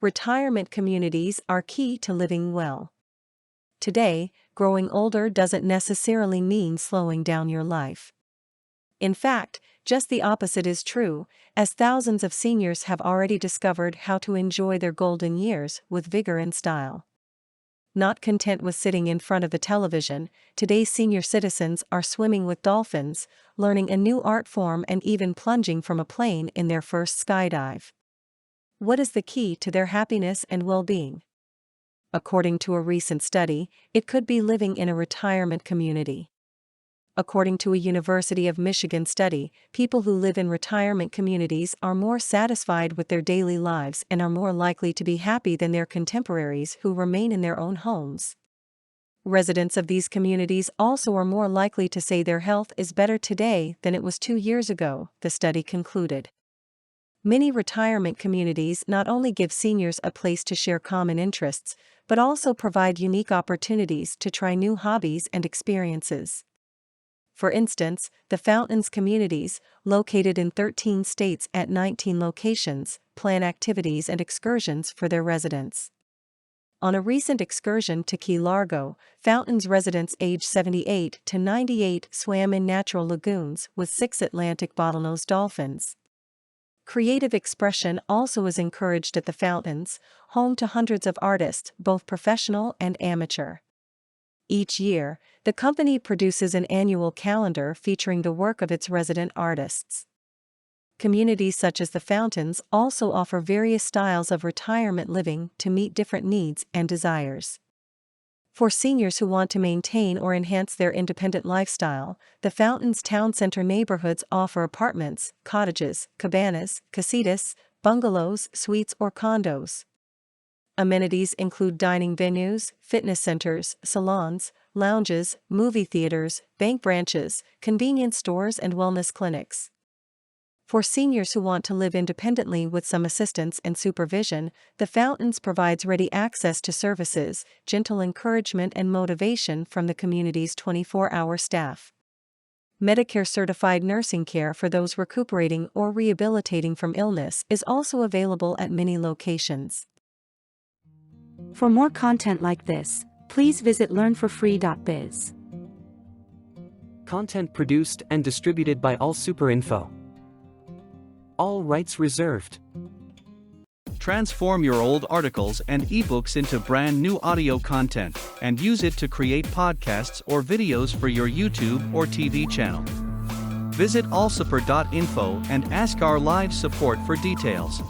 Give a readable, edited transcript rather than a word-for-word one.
retirement communities are key to living well. Today, growing older doesn't necessarily mean slowing down your life. In fact, just the opposite is true, as thousands of seniors have already discovered how to enjoy their golden years with vigor and style. Not content with sitting in front of the television, today's senior citizens are swimming with dolphins, learning a new art form, and even plunging from a plane in their first skydive. What is the key to their happiness and well-being? According to a recent study, it could be living in a retirement community. According to a University of Michigan study, people who live in retirement communities are more satisfied with their daily lives and are more likely to be happy than their contemporaries who remain in their own homes. Residents of these communities also are more likely to say their health is better today than it was 2 years ago, the study concluded. Many retirement communities not only give seniors a place to share common interests, but also provide unique opportunities to try new hobbies and experiences. For instance, the Fountains communities, located in 13 states at 19 locations, plan activities and excursions for their residents. On a recent excursion to Key Largo, Fountains residents aged 78 to 98 swam in natural lagoons with 6 Atlantic bottlenose dolphins. Creative expression also is encouraged at the Fountains, home to hundreds of artists, both professional and amateur. Each year, the company produces an annual calendar featuring the work of its resident artists. Communities such as the Fountains also offer various styles of retirement living to meet different needs and desires. For seniors who want to maintain or enhance their independent lifestyle, the Fountains Town Center neighborhoods offer apartments, cottages, cabanas, casitas, bungalows, suites, or condos. Amenities include dining venues, fitness centers, salons, lounges, movie theaters, bank branches, convenience stores, and wellness clinics. For seniors who want to live independently with some assistance and supervision, the Fountains provides ready access to services, gentle encouragement, and motivation from the community's 24-hour staff. Medicare-certified nursing care for those recuperating or rehabilitating from illness is also available at many locations. For more content like this, please visit learnforfree.biz. Content produced and distributed by AllSuperInfo. All rights reserved. Transform your old articles and ebooks into brand new audio content and use it to create podcasts or videos for your YouTube or TV channel. Visit allsuper.info and ask our live support for details.